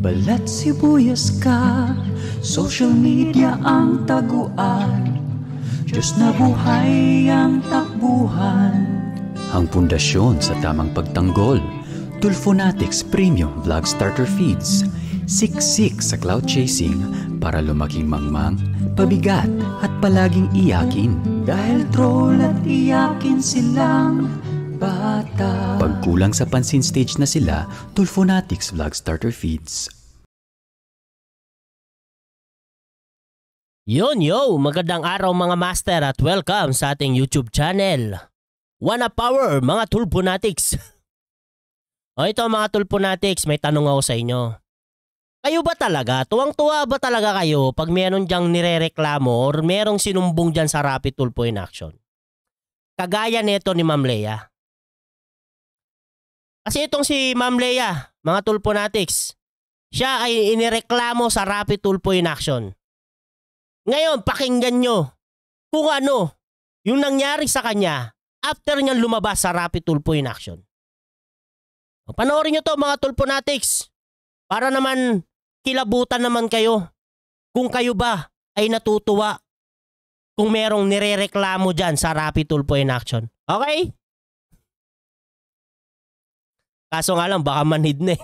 Balat sibuyas ka, social media ang taguan, Diyos na buhay ang takbuhan. Ang pundasyon sa tamang pagtanggol, Tulfonatics Premium Vlog Starter Feeds. Siksik sa cloud chasing para lumaking mangmang, pabigat at palaging iyakin. Dahil troll at iyakin silang bata. Pagkulang sa pansin stage na sila, Tulfonatics Vlog Starter Feeds. Yo, magandang araw mga master at welcome sa ating YouTube channel. Wanna power mga Tulfonatics. O ito mga Tulfonatics, may tanong ako sa inyo. Kayo ba talaga, tuwang-tuwa ba talaga kayo pag meron dyang nirereklamo or merong sinumbong dyan sa Rapid Tulfo in Action? Kagaya nito ni Ma'am Lea. Kasi itong si Ma'am Lea, mga Tulfonatics, siya ay inireklamo sa Rapid Tulfo in Action. Ngayon, pakinggan nyo kung ano yung nangyari sa kanya after niyang lumabas sa Rapid Tulfo in Action. Panoorin nyo to mga Tulfonatics para naman kilabutan naman kayo kung kayo ba ay natutuwa kung merong nirereklamo dyan sa Rapid Tulfo in Action. Okay? Kaso nga lang, baka manhid na eh.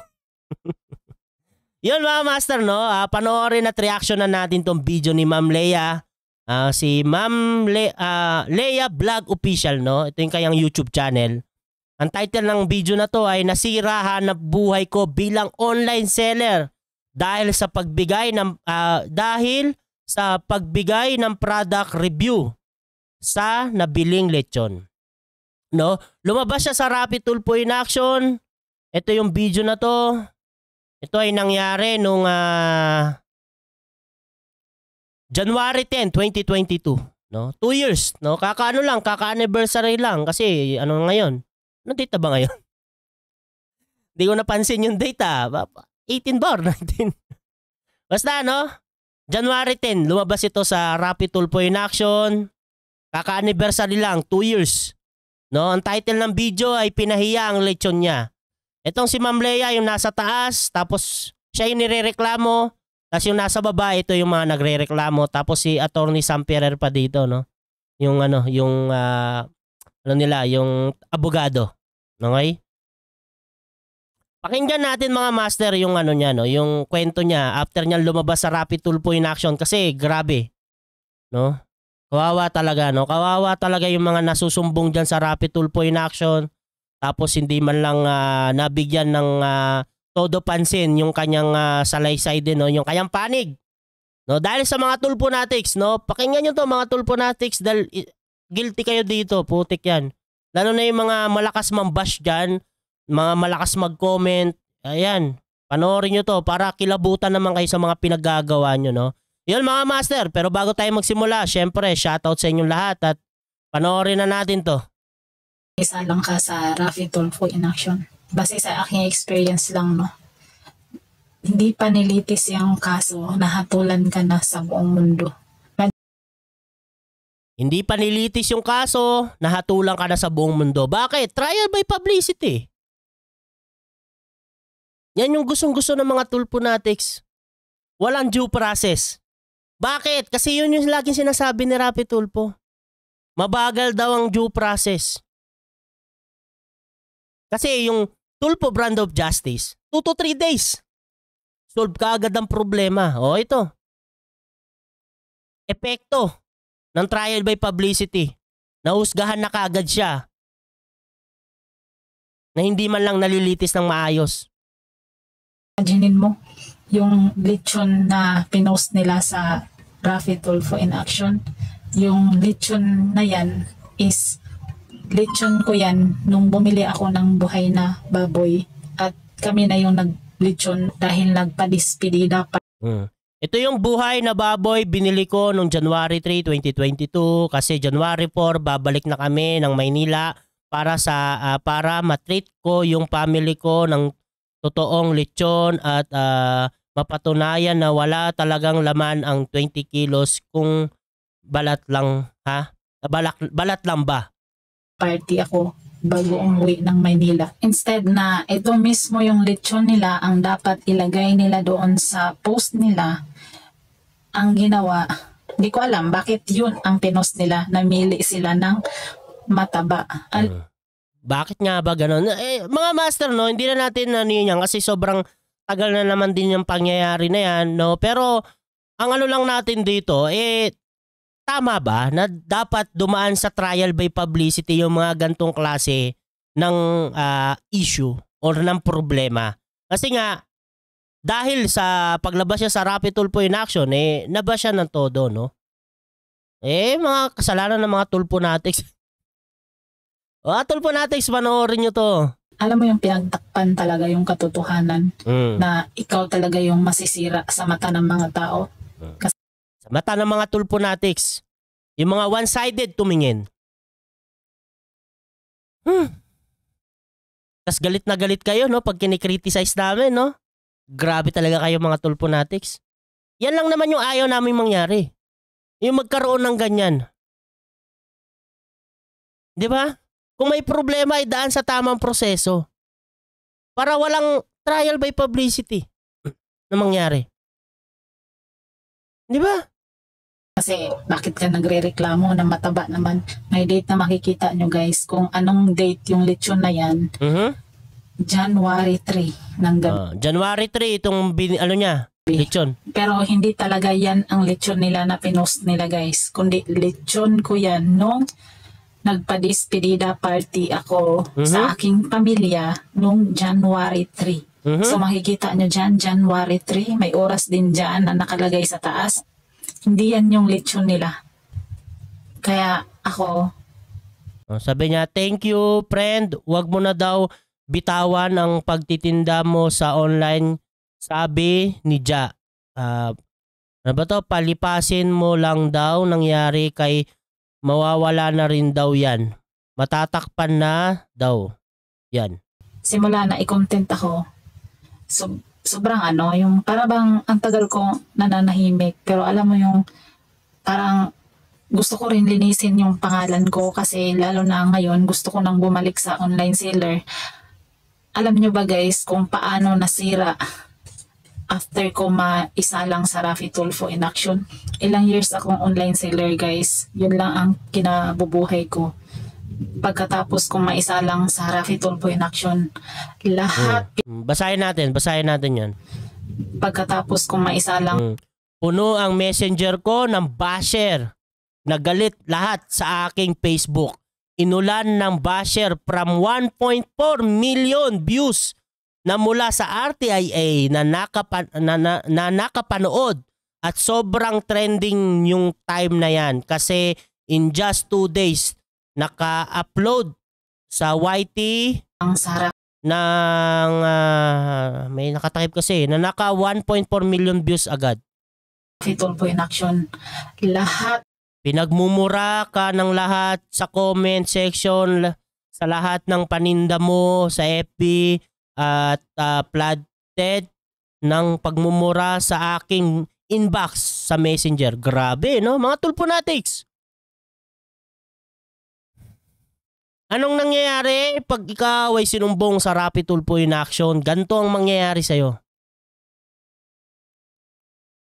Yun mga master, no? Panoorin at reaction na natin tong video ni Ma'am Lea. Si Ma'am Lea Vlog Official, no? Ito yung kayang YouTube channel. Ang title ng video na to ay Nasira Hanap Buhay Ko Bilang Online Seller dahil sa pagbigay ng product review sa nabiling lechon. No? Lumabas siya sa Rapid Tulfo in Action. Ito yung video na to. Ito ay nangyari nung January 10, 2022, no? 2 years, no? Kaka-ano lang, kaka-anniversary lang kasi ano ngayon? Anong date ba ngayon? Hindi ko napansin yung date 18 ba or 19? Basta no? January 10, lumabas ito sa Rapid Tulfo in Action. Kaka-anniversary lang, 2 years. No? Ang title ng video ay Pinahiya ang Lechon Niya. Itong si Ma'am Lea yung nasa taas, tapos siya yung nirereklamo, tapos yung nasa baba, ito yung mga nagrereklamo, tapos si Attorney Sam Ferrer pa dito, no? Yung yung abogado. Okay? Pakinggan natin mga master yung niya, no? Yung kwento niya after niya lumabas sa Rapid Tulfo in Action kasi grabe, no? Kawawa talaga, no? Kawawa talaga yung mga nasusumbong diyan sa Rapid Tulfo in Action. Tapos hindi man lang nabigyan ng todo pansin yung kanyang salaysay din, no? Yung kanyang panig. No? Dahil sa mga Tulfonatics, no? Pakinggan nyo to mga Tulfonatics dahil guilty kayo dito, putik yan. Lalo na yung mga malakas mambash dyan, mga malakas mag-comment. Ayan, panoorin nyo to para kilabutan naman kayo sa mga pinaggagawa nyo, no? Yun mga master, pero bago tayo magsimula, syempre shoutout sa inyong lahat at panoorin na natin to. Isa lang ka sa Rapid Tulfo in Action. Base sa aking experience lang, no? Hindi pa nilitis yung kaso, nahatulan ka na sa buong mundo. Hindi pa nilitis yung kaso, nahatulan ka na sa buong mundo. Bakit? Trial by publicity. Yan yung gustong-gusto ng mga Tulfonatics. Walang due process. Bakit? Kasi yun yung laging sinasabi ni Rapid Tulfo. Mabagal daw ang due process. Kasi yung Tulfo Brand of Justice, 2 to 3 days. Solve ka agad ang problema. O ito. Epekto ng trial by publicity. Nahusgahan na kaagad siya. Na hindi man lang nalilitis ng maayos. Imaginin mo, yung lechon na pinost nila sa Rapid Tulfo in Action, yung lechon na yan is lechon ko yan nung bumili ako ng buhay na baboy at kami na yung naglechon dahil nagpadispedida pa. Ito yung buhay na baboy binili ko nung January 3, 2022 kasi January 4 babalik na kami ng Maynila para matreat ko yung family ko ng totoong lechon at mapatunayan na wala talagang laman ang 20 kilos kung balat lang, ha? Balat lang ba? Party ako bago umuwi ng Maynila. Instead na ito mismo yung lechon nila ang dapat ilagay nila doon sa post nila, ang ginawa, hindi ko alam bakit yun ang pinost nila, namili sila ng mataba. Bakit nga ba ganun? Mga master, no, hindi na natin yan kasi sobrang tagal na naman din yung pangyayari na yan, no? Pero ang ano lang natin dito, tama ba na dapat dumaan sa trial by publicity yung mga gantong klase ng issue or ng problema? Kasi nga, dahil sa paglabas niya sa Rapid Tulpo in Action, nabas siya ng todo, no? Mga kasalanan ng mga Tulponatics. Tulponatics, panoorin nyo to. Alam mo yung pinagtakpan talaga yung katotohanan na ikaw talaga yung masisira sa mata ng mga tao. Sa mata ng mga Tulponatics. Yung mga one-sided tumingin. Tas galit na galit kayo, no? Pag kinikriticize namin, no? Grabe talaga kayo mga Tulponatics. Yan lang naman yung ayaw namin mangyari. Yung magkaroon ng ganyan. Di ba? Kung may problema, idaan sa tamang proseso. Para walang trial by publicity na mangyari. Di ba? Kasi bakit ka nagre-reklamo na mataba naman? May date na makikita nyo guys kung anong date yung lechon na yan. January 3 ng gabi. January 3 itong lechon. Pero hindi talaga yan ang lechon nila na pinost nila guys. Kundi lechon ko yan nung nagpa-despedida party ako sa aking pamilya nung January 3. So makikita nyo dyan, January 3, may oras din dyan na nakalagay sa taas. Hindi yan yung lechon nila. Kaya ako... Sabi niya, thank you friend, wag mo na daw bitawan ang pagtitinda mo sa online. Sabi ni Ja. Ano ba to? Palipasin mo lang daw, nangyari kay mawawala na rin daw yan. Matatakpan na daw. Yan. Simula na i-content ako. Sobrang yung para bang ang tagal ko nananahimik. Pero alam mo yung parang gusto ko rin linisin yung pangalan ko kasi lalo na ngayon gusto ko nang bumalik sa online seller. Alam nyo ba guys kung paano nasira after ko maisalang sa Rapid Tulpo in Action? Ilang years akong online seller guys. Yun lang ang kinabubuhay ko. Pagkatapos kong maisalang sa Rapid Tulpo in Action, lahat... Basahin natin yan. Pagkatapos kong maisalang... Puno ang messenger ko ng basher. Nagalit lahat sa aking Facebook. Inulan ng basher from 1.4 million views na mula sa RTIA na nakapanood at sobrang trending yung time na yan kasi in just 2 days naka-upload sa YT ang sarap ng may nakatakip kasi na naka 1.4 million views agad. Rapid Tulpo in Action. Lahat pinagmumura ka ng lahat sa comment section, sa lahat ng paninda mo sa FB at flooded ng pagmumura sa aking inbox sa Messenger. Grabe, no? Mga Tulponatics. Anong nangyayari pag ikaw ay sinumbong sa Rapid Tulpo in Action? Ganito ang mangyayari sa'yo.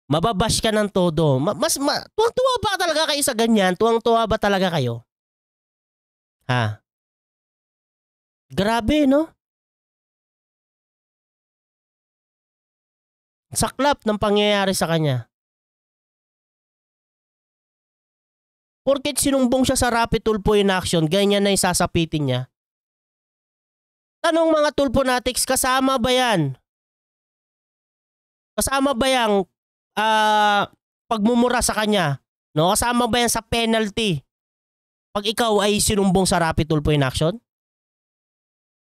Mababash ka ng todo. Tuwang-tuwa ba talaga kayo sa ganyan? Tuwang-tuwa ba talaga kayo? Ha? Grabe, no? Saklap ng pangyayari sa kanya. Porket sinumbong siya sa Rapid Tulpo in Action, ganyan na isasapitin niya. Tanong mga Tulponatics, kasama ba yan? Kasama ba yung pagmumura sa kanya? No? Kasama ba yan sa penalty? Pag ikaw ay sinumbong sa Rapid Tulpo in Action?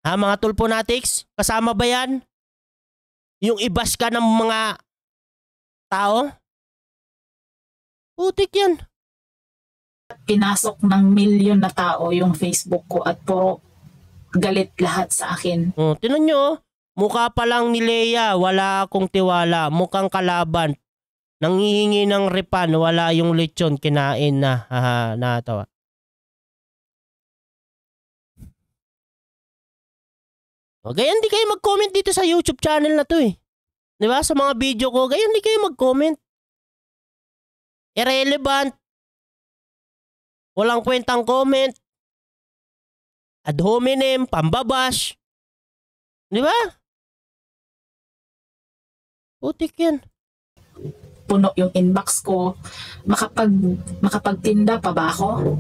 Ha, mga Tulponatics? Kasama ba yan? Yung i-bash ka ng mga tao? Putik yan. Pinasok ng milyon na tao yung Facebook ko at puro galit lahat sa akin. Tinan nyo, mukha pa lang ni Leia, wala akong tiwala. Mukhang kalaban. Nanghihingi ng repan, wala yung lechon, kinain na. Haha, natawa. O, gayon di kayo mag-comment dito sa YouTube channel na to eh. Di ba? Sa mga video ko, gayon di kayo mag-comment. Irrelevant. Walang kwentang comment. Ad hominem, pambabash. Di ba? Putik yan. Puno yung inbox ko. Makapagtinda pa ba ako?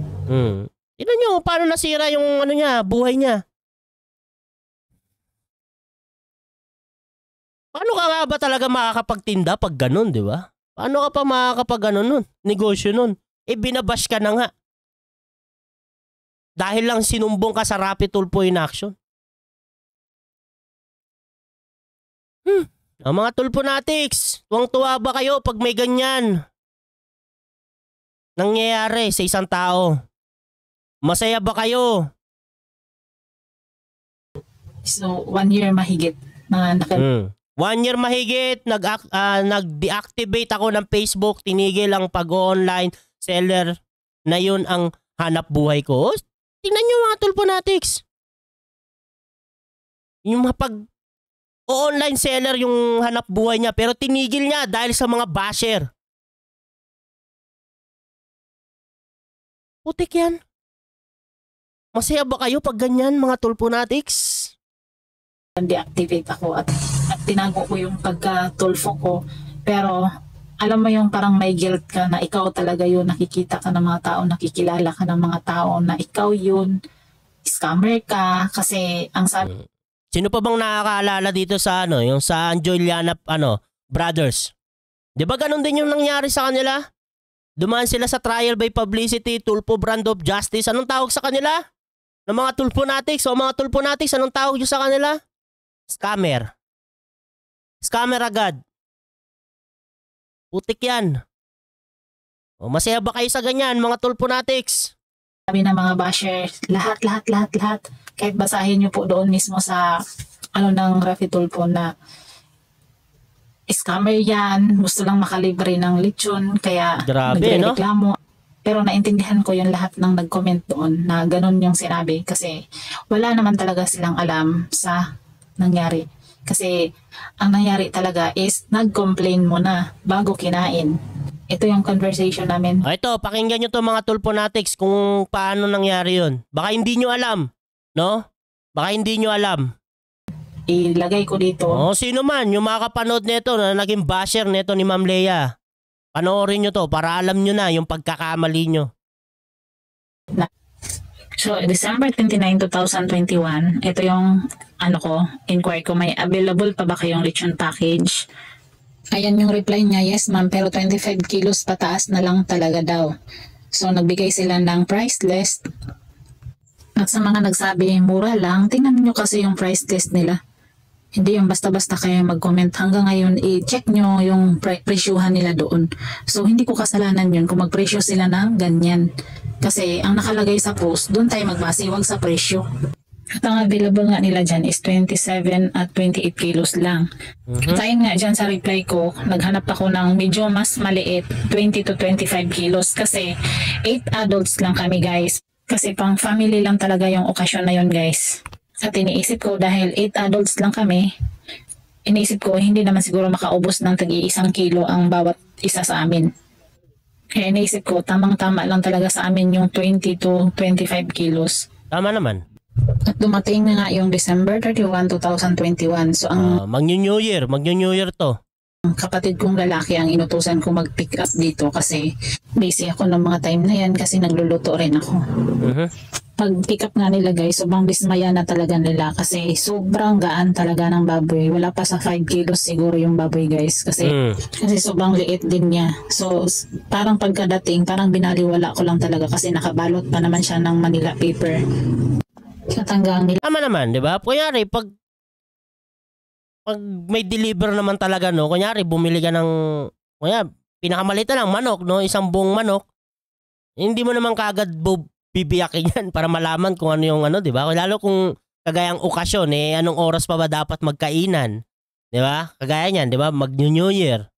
Tignan nyo paano nasira yung ano niya, buhay niya. Paano ka nga ba talaga makakapagtinda pag ganun, di ba? Paano ka pa makakapag ganun nun? Negosyo nun. Eh binabash ka na nga. Dahil lang sinumbong ka sa Rapid Tulfo in action. Ang mga Tulfonatics, tuwang-tuwa ba kayo pag may ganyan nangyayari sa isang tao? Masaya ba kayo? So, 1 year mahigit na 1 year mahigit, nag-deactivate ako ng Facebook, tinigil ang pag-online seller na yun ang hanap buhay ko. Tingnan nyo mga Tulfonatics. Yung online seller yung hanap buhay niya pero tinigil niya dahil sa mga basher. Putik yan. Masaya ba kayo pag ganyan mga Tulfonatics? deactivate ako at tinago ko yung pagka-tulfo ko. Pero alam mo yung parang may guilt ka na ikaw talaga yun, nakikita ka ng mga tao, nakikilala ka ng mga tao na ikaw yun, scammer ka kasi ang sabi. Sino pa bang nakakaalala dito sa yung sa Anjoliana Brothers? 'Di ba ganun din yung nangyari sa kanila? Dumaan sila sa trial by publicity, Tulfo brand of justice. Anong tawag sa kanila? Ng mga Tulfonatics o mga Tulfonatics, anong tawag nyo sa kanila? Scammer. Scammer agad. Putik yan. O, masaya ba kayo sa ganyan, mga Tulfonatics? Sabi ng mga basher, lahat. Kahit basahin nyo po doon mismo sa ng Rapid Tulfo na scammer yan, gusto lang makalibre ng lechon, kaya nagreklamo. Pero naintindihan ko yung lahat ng nag-comment doon na ganun yung sinabi kasi wala naman talaga silang alam sa nangyari. Kasi ang nangyari talaga is nag-complain muna bago kinain. Ito yung conversation namin. Ito, pakinggan nyo to mga Tulfonatics kung paano nangyari yun. Baka hindi nyo alam, no? Baka hindi nyo alam. Ilagay ko dito. Sino man, yung makakapanood nito na naging basher nito ni Ma'am Leia. Panoorin nyo to para alam nyo na yung pagkakamali nyo. So, December 29, 2021, ito yung inquire ko, may available pa ba kayong lechon package? Ayan yung reply niya, yes ma'am, pero 25 kilos pataas na lang talaga daw. So, nagbigay sila ng price list. At sa mga nagsabi, mura lang, tingnan nyo kasi yung price list nila. Hindi yung basta-basta kayo mag-comment. Hanggang ngayon, i-check nyo yung presyuhan nila doon. So, hindi ko kasalanan yun kung mag-presyo sila ng ganyan. Kasi, ang nakalagay sa post, doon tayo magbase, wag sa presyo. At ang available nga nila dyan is 27 at 28 kilos lang. At ayun nga dyan sa reply ko, naghanap ako ng medyo mas maliit, 20 to 25 kilos. Kasi, 8 adults lang kami guys. Kasi pang family lang talaga yung okasyon na yun guys. At iniisip ko dahil 8 adults lang kami, iniisip ko hindi naman siguro makaubos ng tag-1 kilo ang bawat isa sa amin. Kaya iniisip ko tamang-tama lang talaga sa amin yung 20 to 25 kilos. Tama naman. At dumating na nga yung December 31, 2021. So ang Mag-New Year to. Kapatid kong lalaki ang inutusan ko mag-pick up dito kasi busy ako ng mga time na yan kasi nagluluto rin ako. Pag pick up nga nila guys, sobrang dismaya na talaga nila kasi sobrang gaan talaga ng baboy. Wala pa sa 5 kilos siguro yung baboy guys kasi sobrang liit din niya. So parang pagkadating, parang binaliwala ko lang talaga kasi nakabalot pa naman siya ng Manila paper. Katanggang nila. Tama naman, di ba? Kunyari, pag may deliver naman talaga, no? Kunyari, bumili ka ng, pinakamalit na lang, manok, no? Isang buong manok. Hindi mo naman kagad bibiyakin yan para malaman kung ano yung di ba? Lalo kung kagayang okasyon, anong oras pa ba dapat magkainan? Di ba? Kagaya niyan, di ba? Mag-New Year.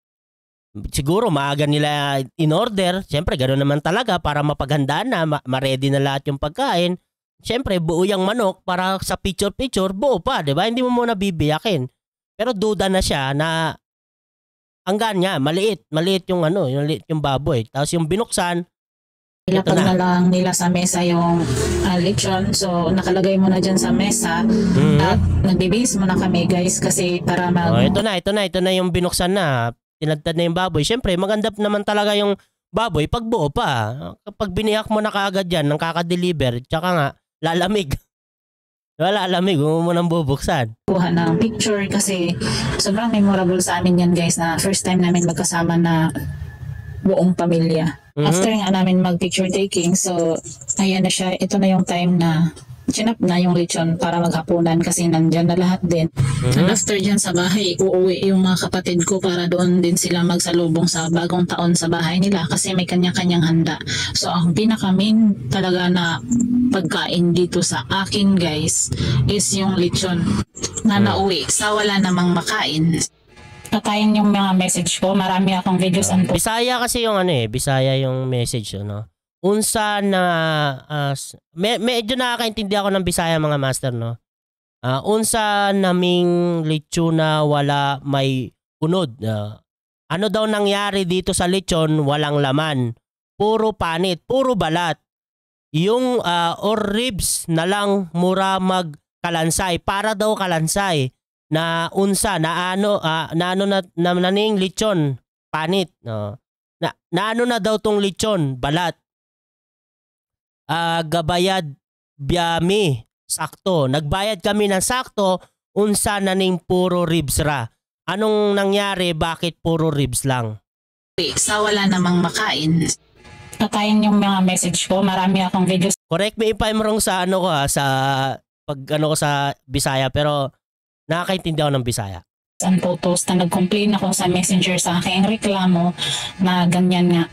Siguro, maaga nila in order. Siyempre, gano'n naman talaga para mapaghandaan na, ma-ready na lahat yung pagkain. Siyempre, buo yung manok para sa picture-picture, buo pa, di ba? Hindi mo muna bibiyakin. Pero duda na siya na hanggan nga, maliit yung maliit yung baboy. Tapos yung binuksan, Ilapag na lang nila sa mesa yung lechon. So, nakalagay mo na dyan sa mesa at nagbibihis mo na kami guys kasi para ito na yung binuksan na. Tinadtad na yung baboy. Siyempre, maganda naman talaga yung baboy pag buo pa. Kapag biniyak mo na kaagad yan, nang kakadeliver, tsaka nga, lalamig. Lalamig, mo nang bubuksan. kuha ng picture kasi sobrang memorable sa amin yan guys na first time namin magkasama na buong pamilya. After nga namin mag-picture taking, so ayan na siya, ito na yung time na chinap na yung lechon para maghapunan kasi nandyan na lahat din. And after dyan sa bahay, uuwi yung mga kapatid ko para doon din sila magsalubong sa bagong taon sa bahay nila kasi may kanya-kanyang handa. So ang pinaka-main talaga na pagkain dito sa akin guys is yung lechon na nauwi sa wala namang makain. Patayin yung mga message ko. Marami akong videos and Bisaya kasi yung Bisaya yung message, Unsa na medyo nakakaintindi ako ng Bisaya mga master, no. Unsa naming lechon na wala may unod. Ano daw nangyari dito sa lechon, walang laman. Puro panit, puro balat. Yung or ribs na lang mura magkalansay, para daw kalansay. Na unsa na naning lechon panit, no. Na ano na daw tong lechon balat. Gabayad biyami sakto, nagbayad kami ng sakto, unsa naning puro ribs ra. Anong nangyari, bakit puro ribs lang? sa wala namang makain. Patayin yung mga message ko. Marami akong videos. Correct me if I'm wrong sa sa pag ko sa Bisaya, pero nakakaintindi ako ng Bisaya. And photos na nag-complain ako sa messenger sa aking reklamo na ganyan nga.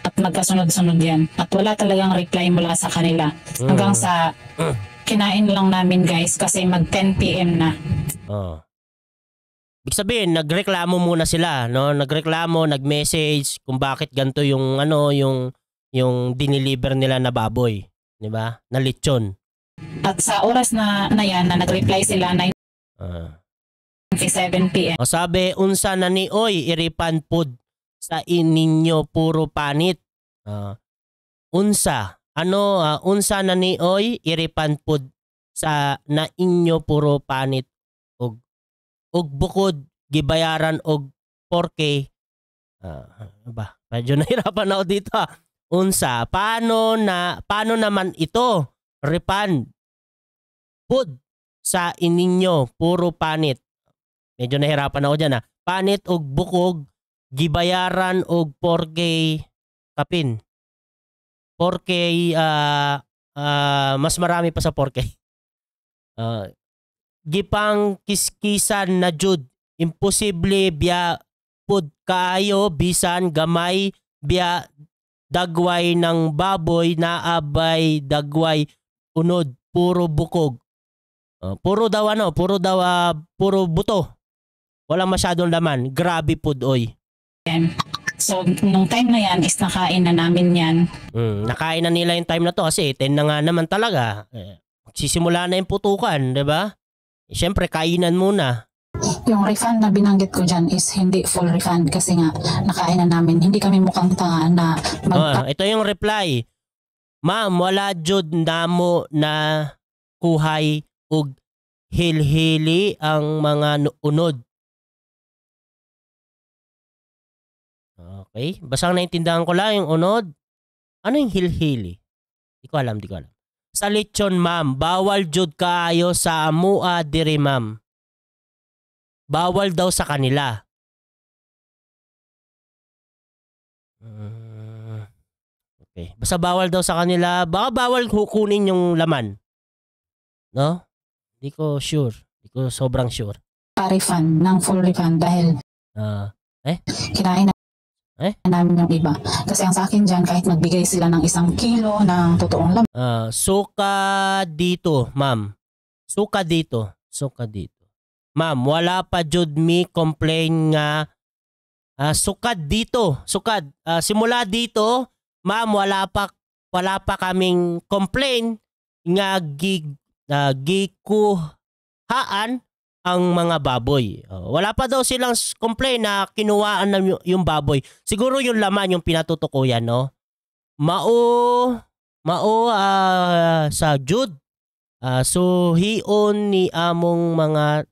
At magkasunod-sunod yan. At wala talagang reply mula sa kanila. Hanggang sa kinain lang namin guys kasi mag 10 PM na. Ibig sabihin, nagreklamo muna sila, no? Nagreklamo, nag-message kung bakit ganito yung yung dineliver nila na baboy, 'di ba? Na lechon. At sa oras na yan na nag-reply sila 9:57 PM. O sabi, unsa na ni oy iripan pud sa ininyo puro panit. Unsa na ni oy iripan pud sa na inyo puro panit og bukod gibayaran og 4K. Ba, medyo nahirapan ako dito. Unsa, paano naman ito? Refund pud sa ininyo puro panit. Medyo nahirapan ako diyan. Panit og bukog gibayaran og 4K kapin. 4K mas marami pa sa 4K. Gipang kiskisan na jud, imposible biya pud kaayo bisan gamay biya dagway ng baboy na abay dagway unod puro bukog. Puro daw puro buto. Walang masyadong laman. Grabe pud oy. So nung time na yan is nakain na namin yan. Nakain na nila yung time na to kasi 10 na nga naman talaga. Magsisimula na yung putukan, 'di ba? Siyempre, kainan muna. Yung refund na binanggit ko dyan is hindi full refund kasi nga nakain na namin. Hindi kami mukhang tanga na ito yung reply. Ma'am, wala jud namo na kuhay og hilhili ang mga unod. Okay, basang naintindihan ko lang yung unod. Ano yung hilhili? Di ko alam. Sa lechon, ma'am, bawal jud kaayo sa amua diri, ma'am. Bawal daw sa kanila. Okay. Basta bawal daw sa kanila. Baka bawal kukunin yung laman. No? Hindi ko sure. Hindi ko sobrang sure. refund ng full refund dahil kinain namin yung iba. Kasi ang sa akin dyan, kahit magbigay sila ng 1 kilo ng totoong laman. Suka dito, ma'am. Suka dito. Ma'am, wala pa jud mi complain nga sukad dito. Simula dito, ma'am, wala pa kaming complain nga gikuhaan ang mga baboy. Wala pa daw silang complain na kinuhaan na yung baboy. Siguro yung laman yung pinatutukuyan, no? Mao sa Jude. So hion ni among mga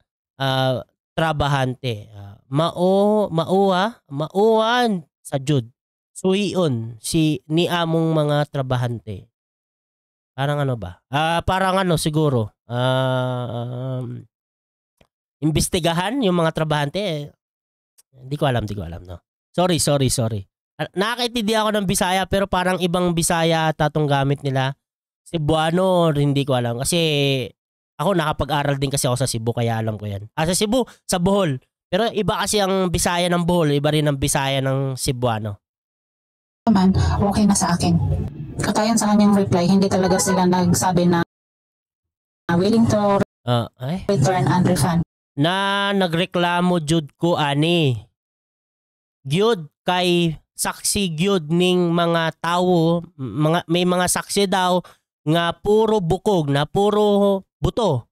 trabahante. Mauan sa Jude. So hion ni among mga trabahante. Parang ano ba? Parang ano siguro. Imbestigahan yung mga trabahante. Hindi ko alam, no. Sorry. Nakakaintindi ako ng Bisaya pero parang ibang Bisaya tatong gamit nila. Cebuano, hindi ko alam. Kasi ako nakapag-aral din kasi ako sa Cebu kaya alam ko yan. Sa Cebu, sa Bohol. Pero iba kasi ang Bisaya ng Bohol, iba rin ang Bisaya ng Cebuano. Naman, okay na sa akin. Katayan sa kanyang reply, hindi talaga sila nagsabi na willing to return and refund. Na nagreklamo jud ko ani. Gyud kay saksi gyud ning mga tawo, may mga saksi daw nga puro bukog, na puro buto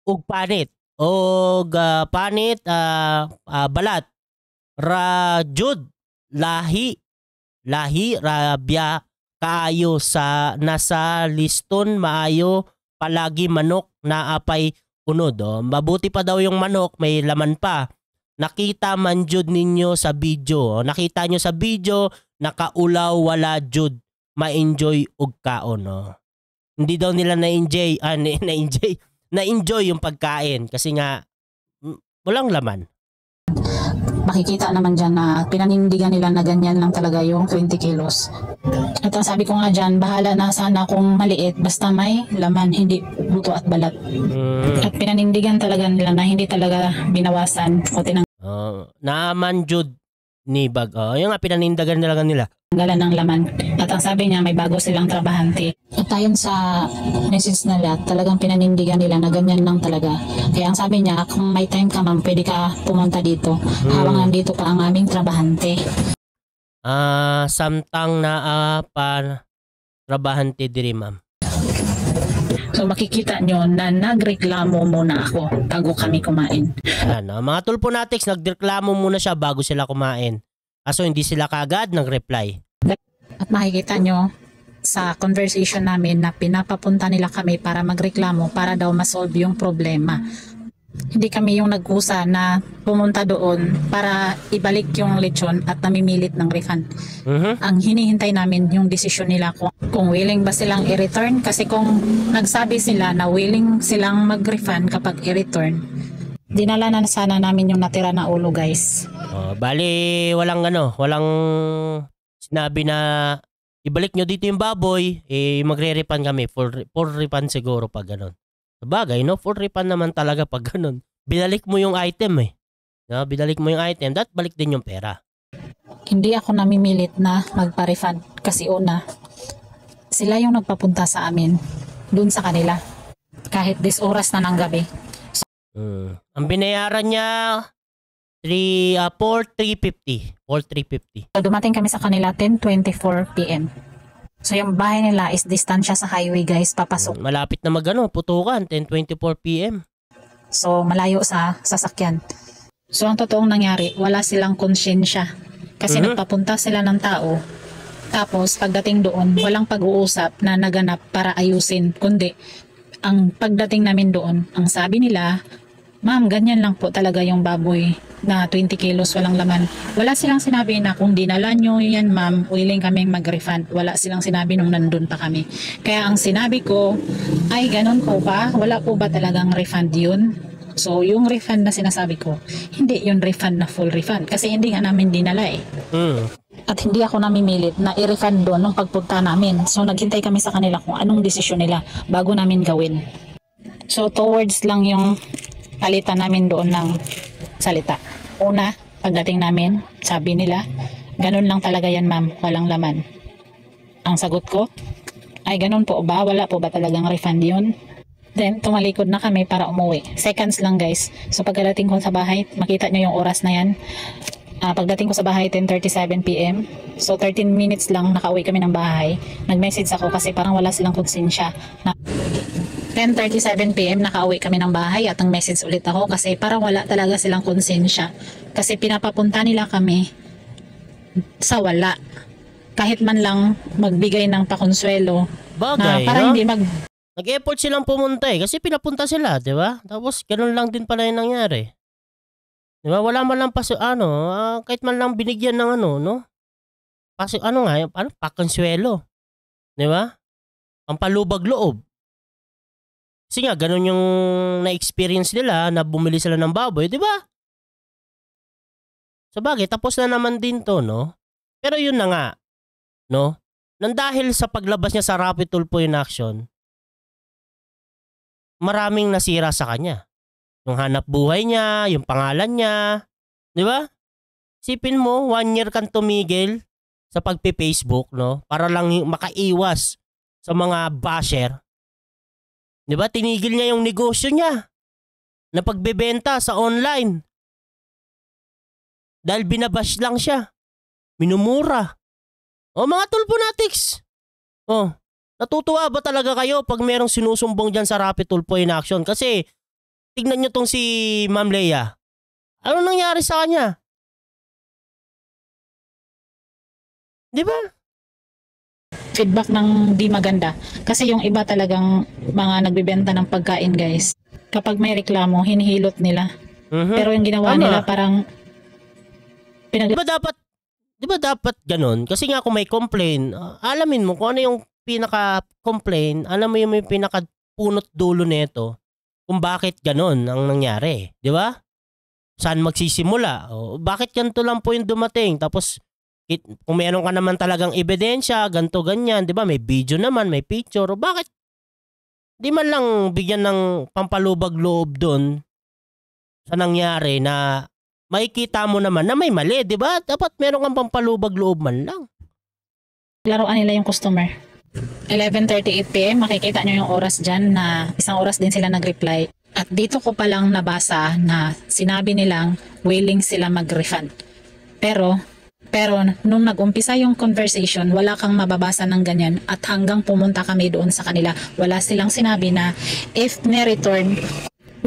ug panit og balat ra jud lahi rabya kaayo sa nasa liston maayo palagi manok na apay unod. Mabuti pa daw yung manok, may laman pa. Nakita man jud ninyo sa video. Nakita nyo sa video, nakaulaw wala jud ma-enjoy og kaon. Hindi daw nila na-enjoy yung pagkain kasi nga walang laman. Makikita naman dyan na pinanindigan nila na ganyan lang talaga yung 20 kilos. At ang sabi ko nga dyan, bahala na sana kung maliit, basta may laman, hindi buto at balat. At pinanindigan talaga nila na hindi talaga binawasan o naman jud ni bag. Yung nga pinanindigan nila. Tanggalan ng laman. At ang sabi niya, may bago silang trabahante. At tayon sa message nila, talagang pinanindigan nila na ganyan lang talaga. Kaya ang sabi niya, kung may time ka ma'am, pwede ka pumunta dito. Habang nandito pa ang aming trabahante. Samtang pa trabahante diri ma'am. So makikita nyo na nagreklamo muna ako bago kami kumain. Mga tulpo natics, nagreklamo muna siya bago sila kumain. Kaso hindi sila kagad nag-reply. At makikita nyo sa conversation namin na pinapapunta nila kami para magreklamo para daw masolve yung problema. Hindi kami yung nag-usa na pumunta doon para ibalik yung lechon at namimilit ng refund. Ang hinihintay namin yung desisyon nila kung willing ba silang i-return. Kasi kung nagsabi sila na willing silang mag-refund kapag i-return, dinala na sana namin yung natira na ulo, guys. Bali, walang sinabi na ibalik nyo dito yung baboy, magre-refund kami. Full refund siguro pag ganun. Sabagay, no? Full refund naman talaga pag ganun. Binalik mo yung item binalik mo yung item, balik din yung pera. Hindi ako namimilit na magpa-refund kasi una, sila yung nagpapunta sa amin dun sa kanila. Kahit 10 oras na ng gabi. Ang binayaran niya 4,350. So dumating kami sa kanila 10:24 PM. So yung bahay nila is distansya sa highway, guys, papasok. Malapit na putukan, 10:24 PM. So malayo sa sasakyan. So ang totoong nangyari, wala silang konsyensya. Kasi nagpapunta sila ng tao. Tapos pagdating doon, walang pag-uusap na naganap para ayusin. Kundi ang pagdating namin doon, ang sabi nila, ma'am, ganyan lang po talaga yung baboy na 20 kilos walang laman. Wala silang sinabi na kung dinala nyo yan, ma'am, willing kaming mag-refund. Wala silang sinabi nung nandun pa kami. Kaya ang sinabi ko, ay ganun po ba? Wala po ba talagang refund yun? So yung refund na sinasabi ko, hindi yung refund na full refund. Kasi hindi nga namin dinala At hindi ako namimilit na i-refund doon nung pagpunta namin. So naghintay kami sa kanila kung anong desisyon nila bago namin gawin. So towards lang yung palitan namin doon ng salita. Una, pagdating namin, sabi nila, ganun lang talaga yan, ma'am, walang laman. Ang sagot ko, ay ganun po ba? Wala po ba talagang refund yun? Then, tumalikod na kami para umuwi. Seconds lang, guys. So pagdating ko sa bahay, makita nyo yung oras na yan. Pagdating ko sa bahay, 10:37 p.m. So 13 minutes lang nakauwi kami ng bahay. Nag-message ako kasi parang wala silang konsensya. 10:37 p.m. nakauwi kami ng bahay at nag-message ulit ako kasi parang wala talaga silang konsensya. Kasi pinapapunta nila kami sa wala. Kahit man lang magbigay ng pakonsuelo Bagay, na para no? hindi Nag-effort silang pumunta kasi pinapunta sila, di ba? Tapos ganun lang din pala yung nangyari. Di ba? Wala man lang kahit man lang binigyan ng no? Kasi pakonsuelo. Di ba? Pampalubag loob. Kasi nga, ganun yung na-experience nila na bumili sila ng baboy, di ba? Sabagay, tapos na naman din to, no? Pero yun na nga, no? Nang dahil sa paglabas niya sa Rapid Tulfo in action, maraming nasira sa kanya. Yung hanap buhay niya, yung pangalan niya, di ba? Sipin mo, 1 year kang tumigil sa pagpe-Facebook, no? Para lang makaiwas sa mga basher. Di ba? Tinigil niya yung negosyo niya na pagbebenta sa online. Dahil binabash lang siya. Minumura. Mga Tulfonatics. Natutuwa ba talaga kayo pag merong sinusumbong dyan sa Rapid Tulfo in action? Kasi tignan nyo tong si Ma'am Leia. Ano nangyari sa kanya? Di ba? feedback ng di maganda. Kasi yung iba talagang mga nagbibenta ng pagkain, guys. Kapag may reklamo, hinihilot nila. Pero yung ginawa nila parang Di ba dapat ganun? Kasi nga kung may complaint, alamin mo kung ano yung pinaka-complaint, alam mo yung may pinaka-punot dulo nito kung bakit ganun ang nangyari. Di ba? Saan magsisimula? Bakit ganito lang po yung dumating? Tapos kung meron ka naman talagang ebidensya, ganto ganyan, di ba? May video naman, may picture. Bakit di man lang bigyan ng pampalubag loob doon sa nangyari na makikita mo naman na may mali, di ba? Dapat meron kang pampalubag loob man lang. laruan nila yung customer. 11:38 p.m. makikita nyo yung oras dyan na 1 oras din sila nag-reply. At dito ko palang nabasa na sinabi nilang willing sila mag-refund. Pero nung nag-umpisa yung conversation, wala kang mababasa ng ganyan at hanggang pumunta kami doon sa kanila, wala silang sinabi na if ni-return,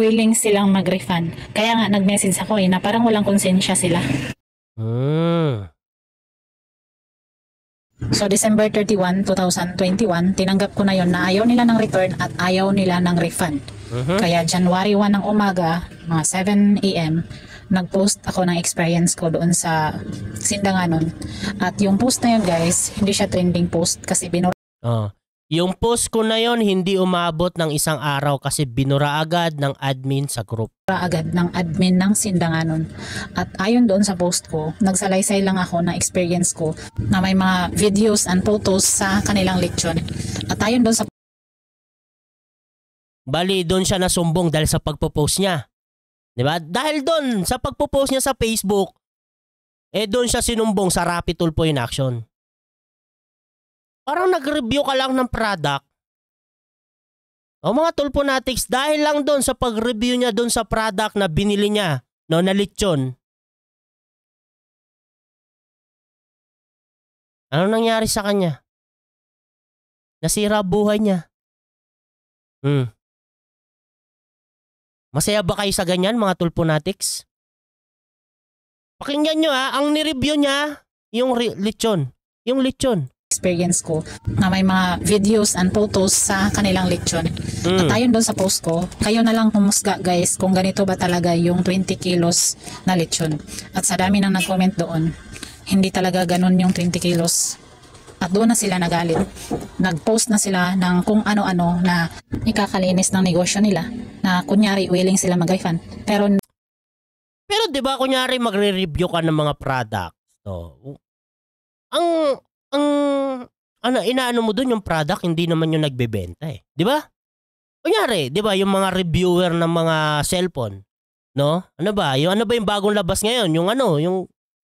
willing silang mag-refund. Kaya nga nag-message ako na parang walang konsensya sila. So December 31, 2021, tinanggap ko na yon na ayaw nila ng return at ayaw nila ng refund. Kaya January 1 ng umaga, mga 7 a.m., nag-post ako ng experience ko doon sa Sindanganon. At yung post na yun, guys, hindi siya trending post kasi yung post ko na yon hindi umabot ng 1 araw kasi binura agad ng admin sa group. Agad ng admin ng Sindanganon. At ayon doon sa post ko, nagsalaysay lang ako na experience ko na may mga videos and photos sa kanilang lechon. At ayon doon sa Bali, doon siya nasumbong dahil sa pagpo-post niya. Diba? Dahil doon, sa pagpo-post niya sa Facebook, doon siya sinumbong sa Rapid Tulfo in action. Parang nag-review ka lang ng product. Mga Tulfonatics, dahil lang doon sa pag-review niya doon sa product na binili niya, na lechon. Ano nangyari sa kanya? Nasira buhay niya. Masaya ba kayo sa ganyan, mga Tulfonatics? Pakinggan nyo ang nireview niya, yung lechon. Yung lechon. Experience ko na may mga videos and photos sa kanilang lechon. At ayon doon sa post ko, kayo na lang humusga, guys, kung ganito ba talaga yung 20 kilos na lechon. At sa dami nang nag-comment doon, hindi talaga ganun yung 20 kilos. At doon na sila nagalit. Nag-post na sila ng kung ano-ano na ikakalinis ng negosyo nila na kunyari willing sila mag-refund. Pero di ba kunyari magre-review ka ng mga products. So, inaano mo doon yung product, hindi naman yung nagbebenta Di ba? Kunyari, di ba yung mga reviewer ng mga cellphone, no? Ano ba yung bagong labas ngayon?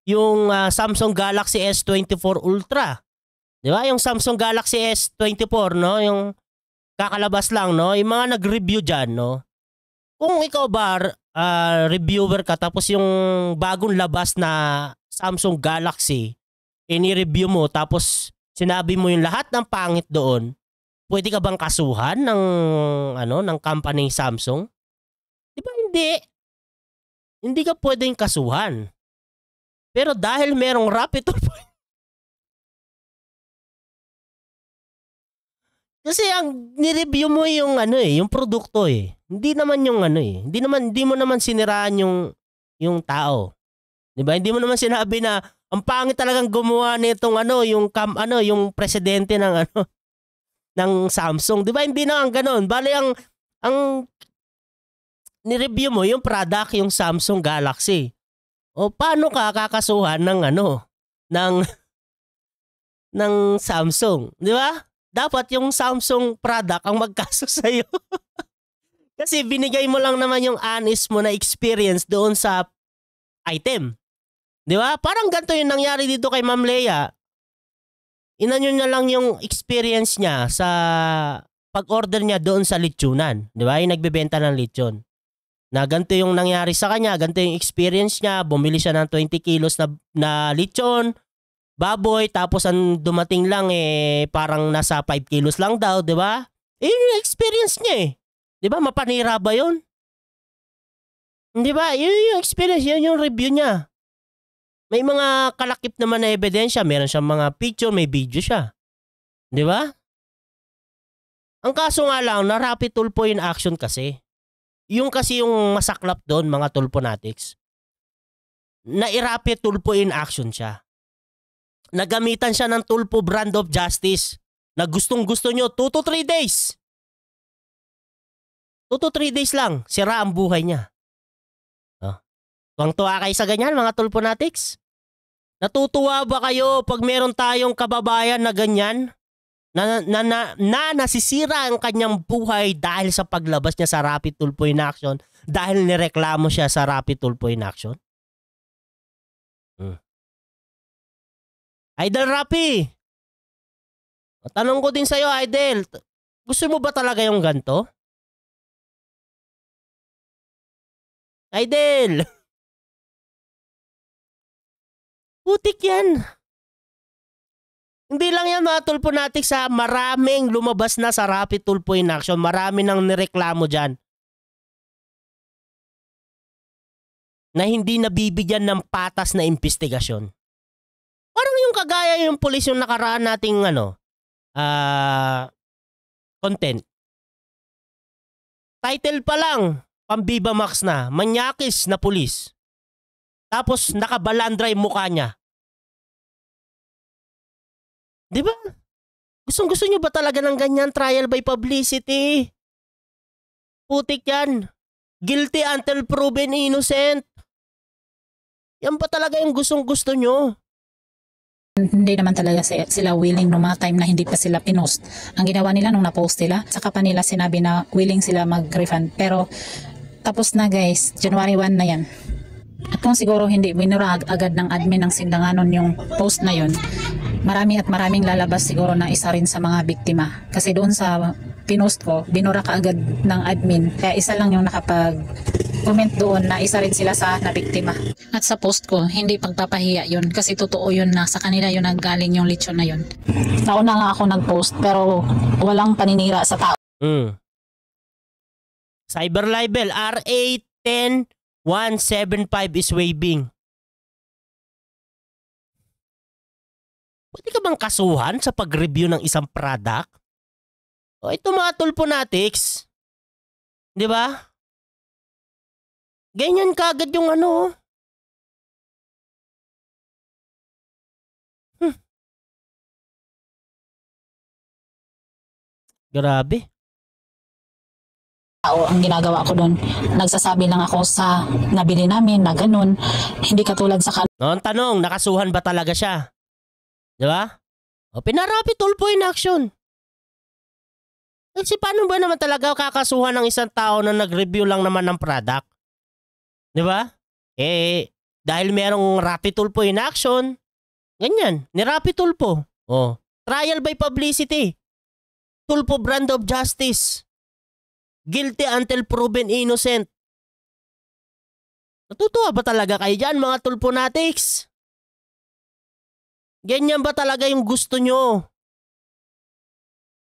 Yung Samsung Galaxy S24 Ultra. Di ba? Yung Samsung Galaxy S24, no? Yung kakalabas lang, no? Yung mga nag-review dyan, no? Kung ikaw ba, reviewer ka tapos yung bagong labas na Samsung Galaxy, ini-review mo tapos sinabi mo yung lahat ng pangit doon, pwede ka bang kasuhan ng company Samsung? Di ba hindi? Hindi ka pwedeng kasuhan. Pero dahil merong rapid tulpo, kasi ang ni-review mo yung yung produkto eh. Hindi naman yung hindi mo naman siniraan yung tao. 'Di ba? Hindi mo naman sinabi na ang pangit talagang gumawa nitong yung presidente ng ng Samsung. 'Di ba? Hindi na ang ganoon. Bale ang ni-review mo yung product, yung Samsung Galaxy. O paano ka kakasuhan ng ng Samsung, 'di ba? Dapat yung Samsung product ang magkaso sa'yo. Kasi binigay mo lang naman yung honest mo na experience doon sa item. Di ba? Parang ganito yung nangyari dito kay Ma'am Leia. Inanyo niya lang yung experience niya sa pag-order niya doon sa lechonan. Di ba? Yung nagbebenta ng lechon. Na ganito yung nangyari sa kanya, ganito yung experience niya. Bumili siya ng 20 kilos na lechon, baboy, tapos ang dumating lang parang nasa 5 kilos lang daw, di ba? Yung experience niya eh. Di ba? Mapanira ba yun? Di ba? Yun yung experience, yun yung review niya. May mga kalakip naman na ebidensya, meron siyang mga picture, may video siya. Di ba? Ang kaso nga lang, na rapid tulpo in action kasi. Yung kasi yung masaklap doon, mga tulponatics, na i-rapid tulpo in action siya. Nagamitan siya ng tulpo brand of justice na gustong-gusto nyo 2 to 3 days. 2 to 3 days lang, sira ang buhay niya. Tuwang-tuwa kayo sa ganyan, mga tulponatics? Natutuwa ba kayo pag meron tayong kababayan na ganyan? Na nasisira ang kanyang buhay dahil sa paglabas niya sa rapid tulpo in action, dahil nireklamo siya sa rapid tulpo in action? Idol Rapi, tanong ko din sa'yo, Idol, gusto mo ba talaga yung ganito? Idol, putik yan. Hindi lang yan mga tulponatics sa maraming lumabas na sa rapid tulpo in action, marami nang nireklamo dyan na hindi nabibigyan ng patas na investigasyon. Parang yung kagaya yung pulis yung nakaraan nating content. Title pa lang, pambiba max na, manyakis na pulis. Tapos nakabalandra yung mukha niya. Di ba? Gustong-gusto nyo ba talaga ng ganyan trial by publicity? Putik yan. Guilty until proven innocent. Yan pa talaga yung gustong-gusto nyo. Hindi naman talaga sila willing nung mga time na hindi pa sila pinost. Ang ginawa nila nung na-post nila, saka pa nila sinabi na willing sila mag-refund. Pero tapos na guys, January 1 na yan. At kung siguro hindi winura agad ng admin ng Sindanganon yung post na yun, maraming lalabas siguro na isa rin sa mga biktima. Kasi doon sa pinost ko, binura ka agad ng admin. Kaya isa lang yung nakapag-comment doon na isa rin sila sa nabiktima. At sa post ko, hindi pagpapahiya yun kasi totoo yun na sa kanila yun nanggaling yung lechon na yun. Nauna nga ako nag-post pero walang paninira sa tao. Cyber libel, RA 10175 is waiving. Pwede ka bang kasuhan sa pag-review ng isang product? O ito mga tulponatics, di ba? Ganyan kagad yung Grabe. Ang ginagawa ko doon, nagsasabi lang ako sa nabili namin na ganun, hindi katulad sa Ang tanong, nakasuhan ba talaga siya? Di ba? O pinarapid tulpo in action. Kasi paano ba naman talaga kakasuhan ng isang tao na nag-review lang naman ng product? Di ba? Dahil merong rapid tulpo in action, ganyan, ni rapid tulpo. O, trial by publicity. Tulpo brand of justice. Guilty until proven innocent. Natutuwa ba talaga kayo dyan, mga tulponatics? Ganyan ba talaga yung gusto nyo?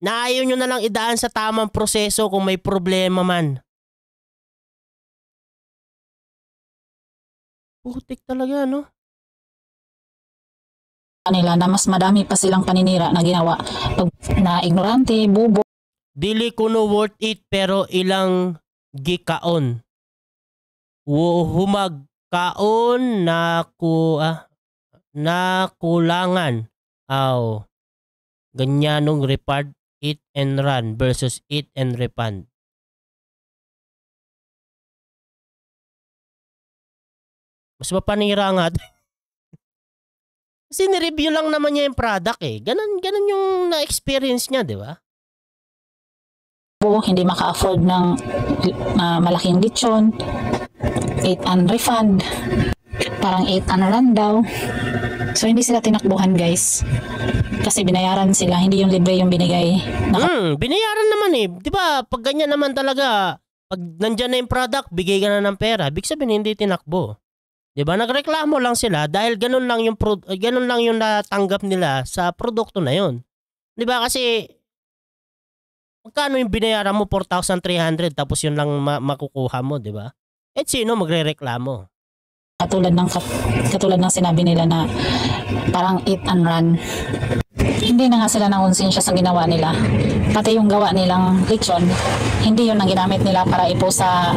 Na ayaw nyo na lang idaan sa tamang proseso kung may problema man. Putik talaga, no? Nila na mas madami pa silang paninira na ginawa. Na ignorante, bubo. Dili kuno worth it pero ilang gikaon. Humagkaon na kulangan. Aw. Ganyanong repart eat and run versus eat and repand. Mas mapanira nga. Kasi ni-review lang naman niya yung product eh. Ganon yung na-experience niya, di ba? Hindi maka-afford ng malaking lechon. 8 and refund. Parang 8 and run daw. So hindi sila tinakbuhan, guys. Kasi binayaran sila, hindi yung libre yung binigay. Binayaran naman eh. Di ba? Pag ganyan naman talaga, pag nandyan na yung product, bigay ka na ng pera. Ibig sabihin hindi tinakbo. Di ba? Nagreklamo lang sila dahil ganun lang yung natanggap nila sa produkto na yun. Di ba? Kasi magkano yung binayaran mo? 4,300 tapos yun lang makukuha mo, di ba? Eh sino magrereklamo? Katulad ng sinabi nila na parang eat and run. Hindi na nga sila nakonsensya sa ginawa nila. Pati yung gawa nilang lechon, hindi yun ang ginamit nila para ipost sa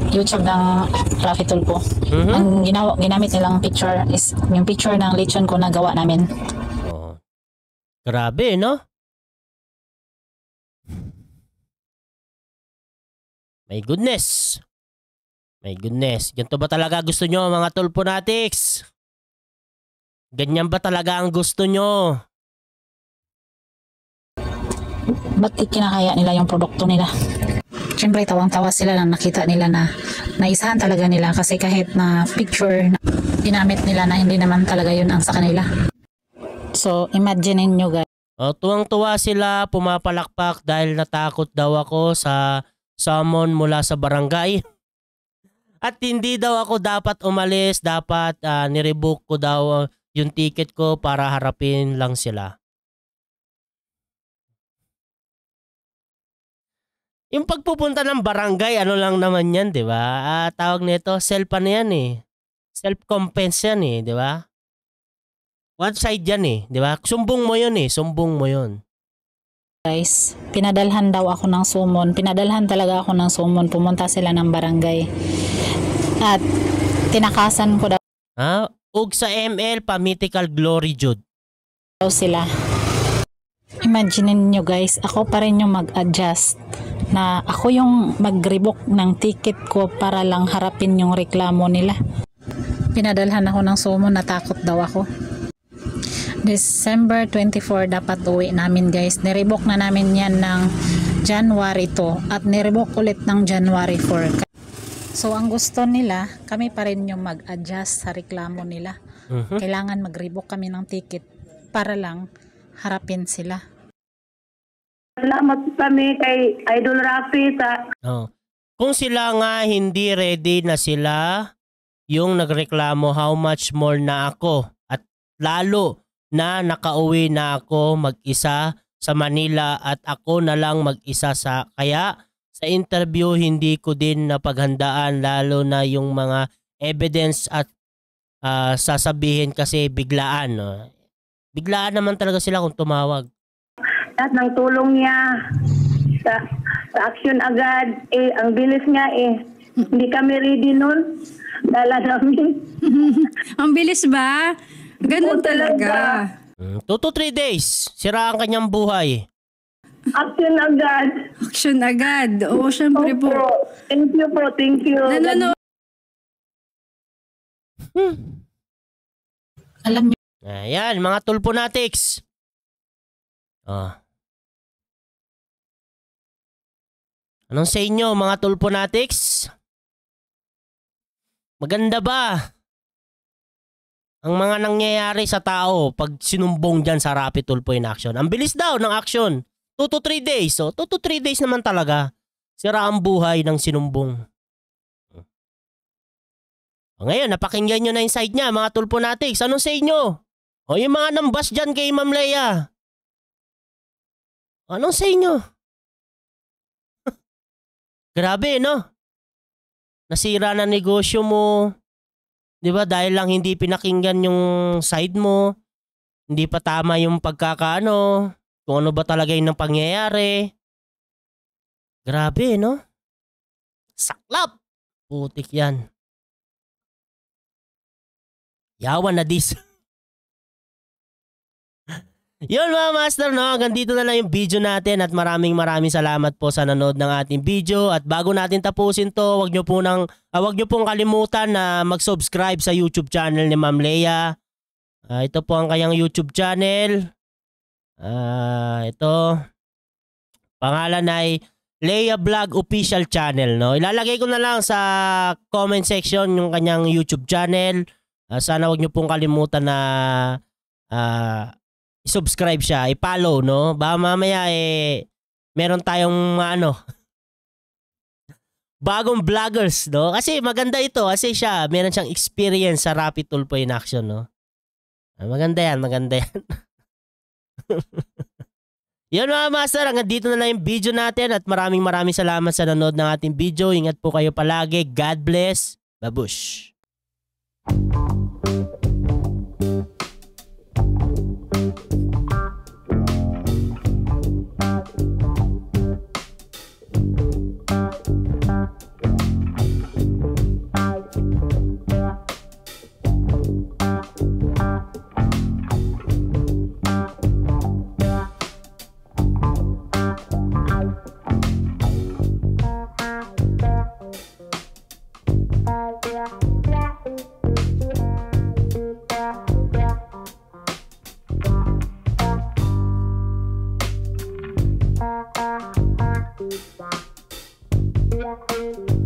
YouTube ng Rafi Tulpo. Ang ginamit nilang picture is yung picture ng lechon ko na gawa namin. Oh. Grabe, no? My goodness. My goodness. Ganito ba talaga gusto nyo, mga tulponatics? Ganyan ba talaga ang gusto nyo? Ba't kinakaya nila yung produkto nila? Siyempre, tawang-tawa sila lang nakita nila na naisahan talaga nila kasi kahit na picture na ginamit nila na hindi naman talaga yun ang sa kanila. So, imagine nyo guys. Tuwang-tuwa sila, pumapalakpak dahil natakot daw ako sa summon mula sa barangay. At hindi daw ako dapat umalis, dapat nirebook ko daw yung ticket ko para harapin lang sila. Yung pagpupunta ng barangay, ano lang naman yan, di ba? Tawag nito, self ano yan eh. Self-compense yan eh, di ba? One side yan eh, di ba? Sumbong mo yun eh, sumbong mo yun. Guys, pinadalhan daw ako ng summon. Pinadalhan talaga ako ng summon. Pumunta sila ng barangay. At tinakasan ko daw. Ug sa ML, pa-mythical glory Jude. Daw sila. Imagine nyo guys, ako pa rin yung mag-adjust. Na ako yung mag-rebook ng ticket ko para lang harapin yung reklamo nila. Pinadalhan ako ng summon, natakot daw ako. December 24 dapat uwi namin guys. Nirebook na namin yan ng January 2 at nirebook ulit ng January 4. So ang gusto nila, kami pa rin yung mag-adjust sa reklamo nila. Kailangan mag-rebook kami ng ticket para lang harapin sila. Salamat kami kay Idol Rafi Kung sila nga hindi ready na sila yung nagreklamo, how much more na ako, at lalo na nakauwi na ako mag-isa sa Manila at ako na lang mag-isa kaya sa interview hindi ko din napaghandaan, lalo na yung mga evidence at sasabihin kasi biglaan. Biglaan naman talaga sila kung tumawag. Lahat ng tulong niya sa action agad, ang bilis nga hindi kami ready nun. Dala namin. Ang bilis ba? Ganun talaga. 2 to 3 days, sira ang kanyang buhay. Action agad. Action agad. Oo, syempre po. Thank you po, thank you. Alam nyo. Ayan, mga tulponatics. Anong sa inyo, mga tulponatics? Maganda ba ang mga nangyayari sa tao pag sinumbong dyan sa Rafi Tulpo in action? Ang bilis daw ng action. 2 to 3 days. 2 to 3 days naman talaga. Sira ang buhay ng sinumbong. O ngayon, napakinggan nyo na yung side niya, mga Tulponatics. Anong sa inyo? O yung mga nambas dyan kay Ma'am Leia. Anong sa inyo? Grabe, no? Nasira na negosyo mo. Di ba? Dahil lang hindi pinakinggan yung side mo. Hindi pa tama yung pagkakaano. Kung ano ba talaga yung pangyayari. Grabe, no? Saklap! Putik yan. Yawan na dis. Yun mga master, no? Hanggang dito na lang yung video natin at maraming salamat po sa nanood ng ating video. At bago natin tapusin to, wag nyo pong kalimutan na mag-subscribe sa YouTube channel ni Ma'am Leia. Ito po ang kanyang YouTube channel. Ito. Pangalan ay Leia Vlog Official Channel, no? Ilalagay ko na lang sa comment section yung kanyang YouTube channel. Sana wag nyo pong kalimutan na subscribe siya, i-follow, no? Baka mamaya meron tayong bagong vloggers, no? Kasi maganda ito, kasi meron siyang experience sa Rapid Tulpo in action, no? Maganda yan. Yun mga master, hanggang dito na lang yung video natin at maraming salamat sa nanood ng ating video. Ingat po kayo palagi. God bless. Babush. Yeah.